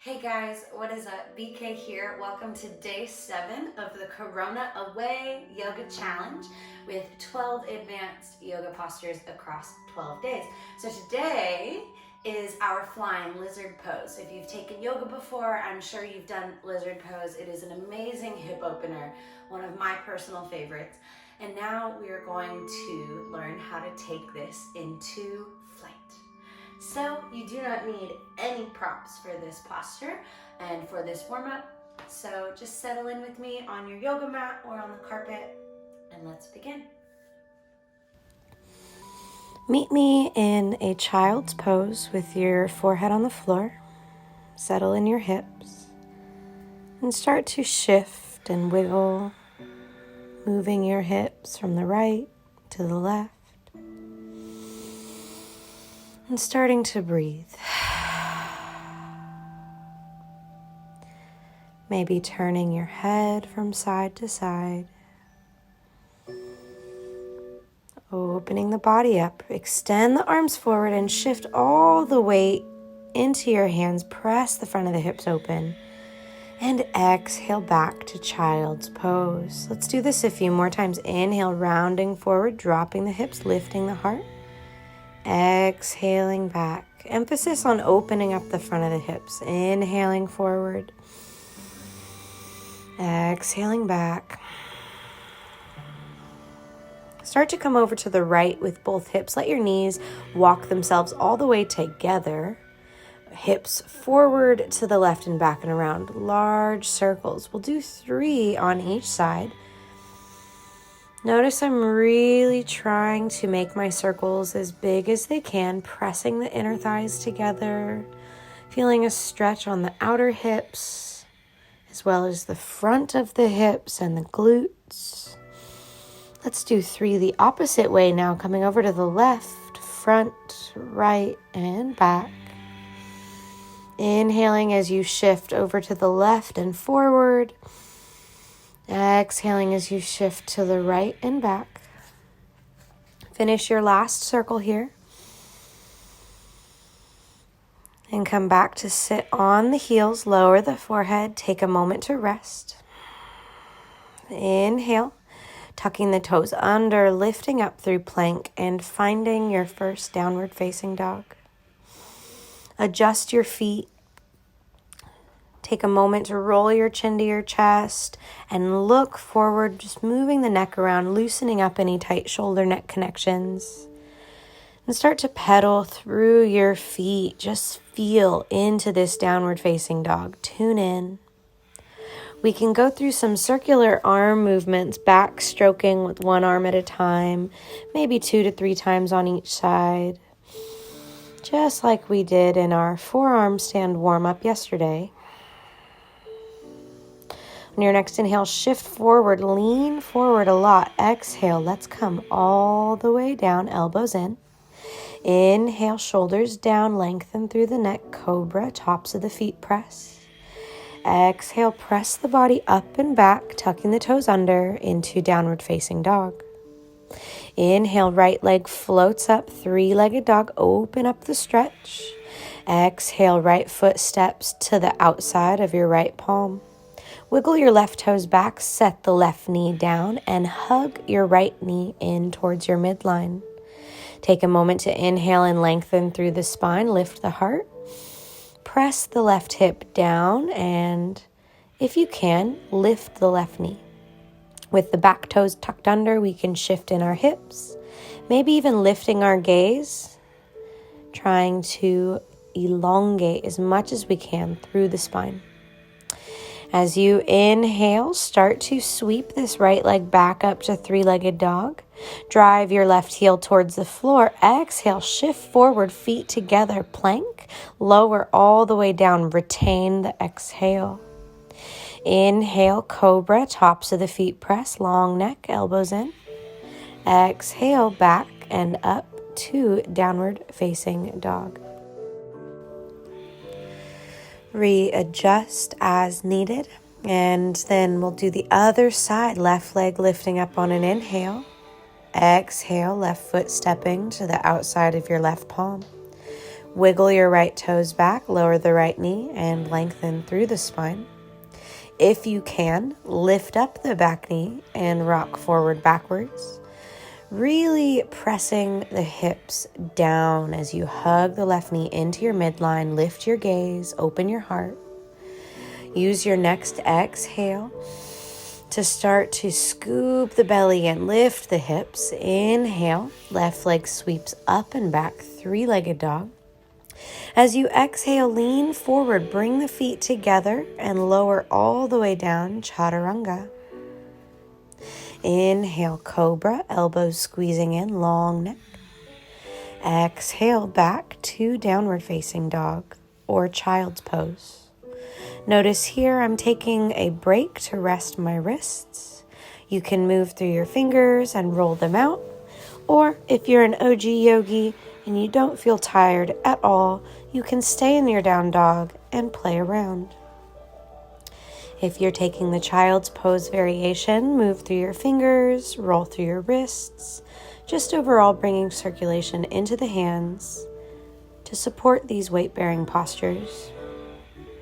Hey guys, what is up? BK here. Welcome to day 7 of the Corona Away Yoga Challenge with 12 advanced yoga postures across 12 days. So today is our flying lizard pose. If you've taken yoga before, I'm sure you've done lizard pose. It is an amazing hip opener, one of my personal favorites. And now we are going to learn how to take this into flight. So you do not need any props for this posture and for this warm-up. So just settle in with me on your yoga mat or on the carpet and let's begin. Meet me in a child's pose with your forehead on the floor. Settle in your hips and start to shift and wiggle, moving your hips from the right to the left. And starting to breathe. Maybe turning your head from side to side. Opening the body up. Extend the arms forward and shift all the weight into your hands. Press the front of the hips open. And exhale back to child's pose. Let's do this a few more times. Inhale, rounding forward, dropping the hips, lifting the heart. Exhaling back. Emphasis on opening up the front of the hips. Inhaling forward. Exhaling back. Start to come over to the right with both hips. Let your knees walk themselves all the way together. Hips forward to the left and back and around. Large circles. We'll do 3 on each side. Notice I'm really trying to make my circles as big as they can, pressing the inner thighs together, feeling a stretch on the outer hips, as well as the front of the hips and the glutes. Let's do 3 the opposite way now, coming over to the left, front, right, and back. Inhaling as you shift over to the left and forward. Exhaling as you shift to the right and back. Finish your last circle here. And come back to sit on the heels, lower the forehead, take a moment to rest. Inhale, tucking the toes under, lifting up through plank and finding your first downward facing dog. Adjust your feet. Take a moment to roll your chin to your chest and look forward, just moving the neck around, loosening up any tight shoulder neck connections. And start to pedal through your feet. Just feel into this downward facing dog. Tune in. We can go through some circular arm movements, back stroking with one arm at a time, maybe 2 to 3 times on each side. Just like we did in our forearm stand warm-up yesterday. On your next inhale, shift forward, lean forward a lot. Exhale, let's come all the way down, elbows in. Inhale, shoulders down, lengthen through the neck, cobra, tops of the feet press. Exhale, press the body up and back, tucking the toes under into downward facing dog. Inhale, right leg floats up, 3-legged dog, open up the stretch. Exhale, right foot steps to the outside of your right palm. Wiggle your left toes back, set the left knee down, and hug your right knee in towards your midline. Take a moment to inhale and lengthen through the spine, lift the heart. Press the left hip down, and if you can, lift the left knee. With the back toes tucked under, we can shift in our hips, maybe even lifting our gaze, trying to elongate as much as we can through the spine. As you inhale, start to sweep this right leg back up to 3-legged dog. Drive your left heel towards the floor. Exhale, shift forward, feet together, plank. Lower all the way down, retain the exhale. Inhale, cobra, tops of the feet press, long neck, elbows in. Exhale, back and up to downward facing dog. Readjust as needed, and then we'll do the other side. Left leg lifting up on an inhale. Exhale, left foot stepping to the outside of your left palm. Wiggle your right toes back, lower the right knee, and lengthen through the spine. If you can, lift up the back knee and rock forward backwards, really pressing the hips down as you hug the left knee into your midline. Lift your gaze, open your heart. Use your next exhale to start to scoop the belly and lift the hips. Inhale, left leg sweeps up and back, three-legged dog. As you exhale, lean forward, bring the feet together and lower all the way down, chaturanga. Inhale, cobra, elbows squeezing in, long neck. Exhale, back to downward facing dog or child's pose. Notice here I'm taking a break to rest my wrists. You can move through your fingers and roll them out. Or if you're an OG yogi and you don't feel tired at all, you can stay in your down dog and play around. If you're taking the child's pose variation, move through your fingers, roll through your wrists, just overall bringing circulation into the hands to support these weight-bearing postures.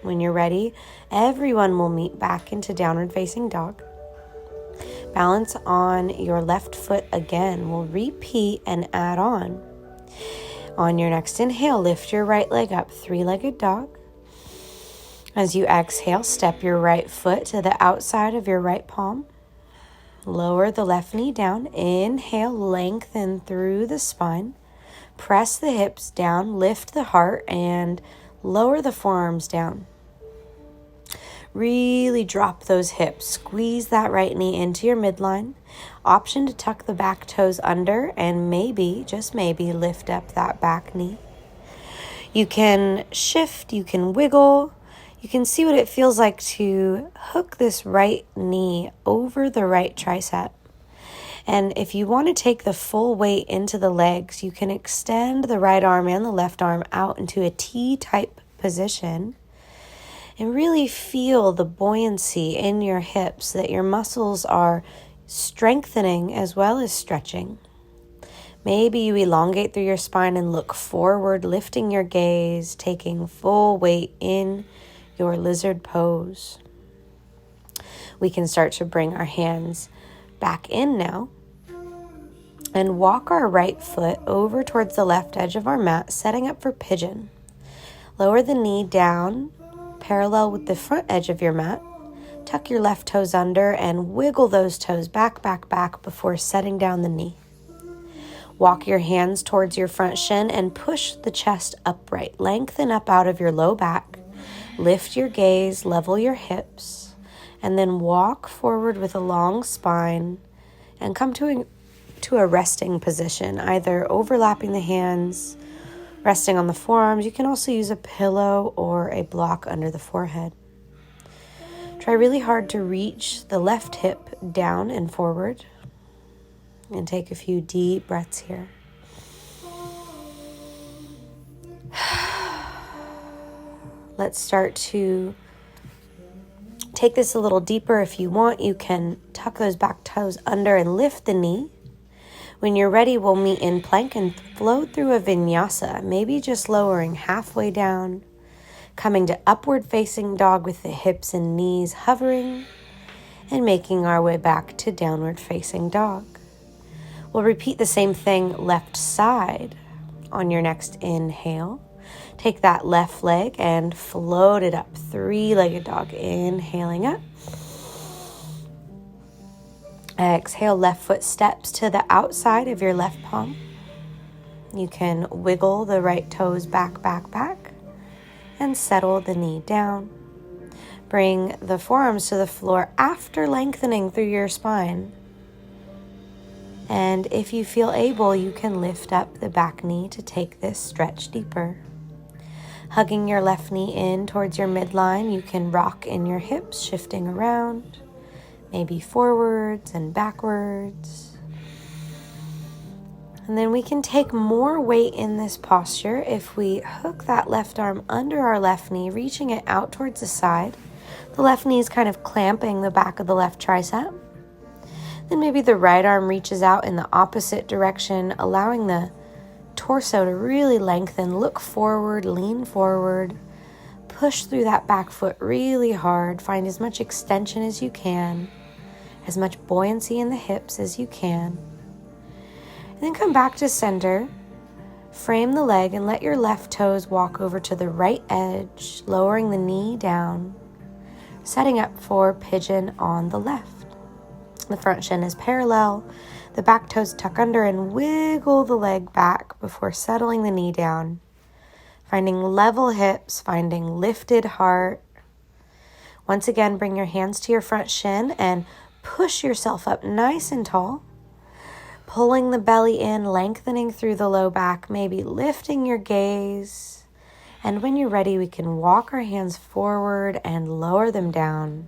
When you're ready, everyone will meet back into downward facing dog. Balance on your left foot again. We'll repeat and add on. On your next inhale, lift your right leg up, three-legged dog. As you exhale, step your right foot to the outside of your right palm. Lower the left knee down. Inhale, lengthen through the spine. Press the hips down, lift the heart, and lower the forearms down. Really drop those hips. Squeeze that right knee into your midline. Option to tuck the back toes under and maybe, just maybe, lift up that back knee. You can shift, you can wiggle. You can see what it feels like to hook this right knee over the right tricep. And if you want to take the full weight into the legs, you can extend the right arm and the left arm out into a T-type position and really feel the buoyancy in your hips, that your muscles are strengthening as well as stretching. Maybe you elongate through your spine and look forward, lifting your gaze, taking full weight in your lizard pose. We can start to bring our hands back in now and walk our right foot over towards the left edge of our mat, setting up for pigeon. Lower the knee down, parallel with the front edge of your mat. Tuck your left toes under and wiggle those toes back before setting down the knee. Walk your hands towards your front shin and push the chest upright. Lengthen up out of your low back. Lift your gaze, level your hips, and then walk forward with a long spine and come to a resting position, either overlapping the hands, resting on the forearms. You can also use a pillow or a block under the forehead. Try really hard to reach the left hip down and forward. And take a few deep breaths here. Let's start to take this a little deeper. If you want, you can tuck those back toes under and lift the knee. When you're ready, we'll meet in plank and float through a vinyasa, maybe just lowering halfway down, coming to upward facing dog with the hips and knees hovering, and making our way back to downward facing dog. We'll repeat the same thing left side. On your next inhale, take that left leg and float it up, three-legged dog. Inhaling up. Exhale, left foot steps to the outside of your left palm. You can wiggle the right toes back, and settle the knee down. Bring the forearms to the floor after lengthening through your spine. And if you feel able, you can lift up the back knee to take this stretch deeper. Hugging your left knee in towards your midline, you can rock in your hips, shifting around. Maybe forwards and backwards. And then we can take more weight in this posture if we hook that left arm under our left knee, reaching it out towards the side. The left knee is kind of clamping the back of the left tricep. Then maybe the right arm reaches out in the opposite direction, allowing the torso to really lengthen. Look forward, lean forward. Push through that back foot really hard. Find as much extension as you can, as much buoyancy in the hips as you can. And then come back to center. Frame the leg and let your left toes walk over to the right edge, lowering the knee down, setting up for pigeon on the left. The front shin is parallel. The back toes tuck under and wiggle the leg back before settling the knee down. Finding level hips, finding lifted heart. Once again, bring your hands to your front shin and push yourself up nice and tall. Pulling the belly in, lengthening through the low back, maybe lifting your gaze. And when you're ready, we can walk our hands forward and lower them down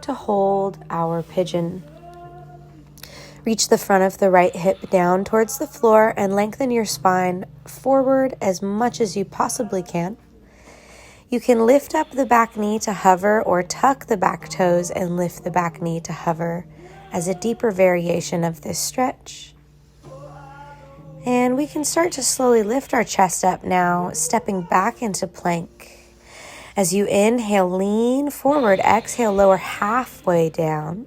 to hold our pigeon. Reach the front of the right hip down towards the floor and lengthen your spine forward as much as you possibly can. You can lift up the back knee to hover or tuck the back toes and lift the back knee to hover as a deeper variation of this stretch. And we can start to slowly lift our chest up now, stepping back into plank. As you inhale, lean forward. Exhale, lower halfway down.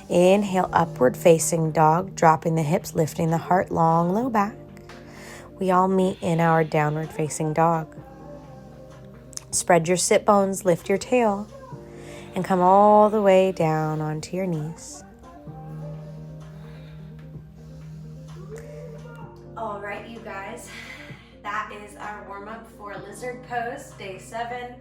Inhale, upward facing dog, dropping the hips, lifting the heart, long, low back. We all meet in our downward facing dog. Spread your sit bones, lift your tail, and come all the way down onto your knees. All right, you guys, that is our warm-up for lizard pose, day 7.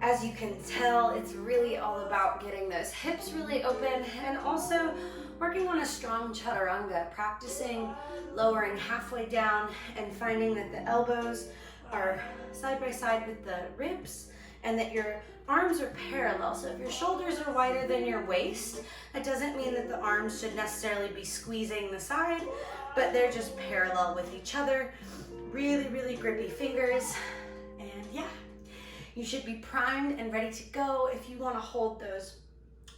As you can tell, it's really all about getting those hips really open and also working on a strong chaturanga, practicing lowering halfway down and finding that the elbows are side by side with the ribs and that your arms are parallel. So if your shoulders are wider than your waist, that doesn't mean that the arms should necessarily be squeezing the side, but they're just parallel with each other. Really, really grippy fingers. And yeah, you should be primed and ready to go. If you want to hold those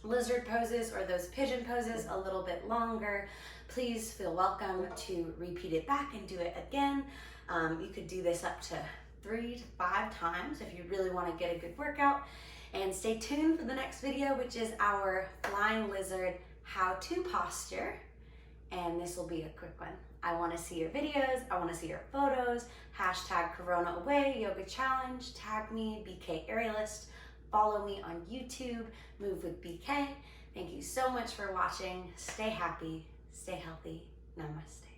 lizard poses or those pigeon poses a little bit longer, please feel welcome to repeat it back and do it again. You could do this up to 3 to 5 times if you really want to get a good workout. And stay tuned for the next video, which is our flying lizard how-to posture. And this will be a quick one. I want to see your videos. I want to see your photos. Hashtag Corona Away Yoga Challenge. Tag me, BK Aerialist. Follow me on YouTube, Move with BK. Thank you so much for watching. Stay happy, stay healthy. Namaste.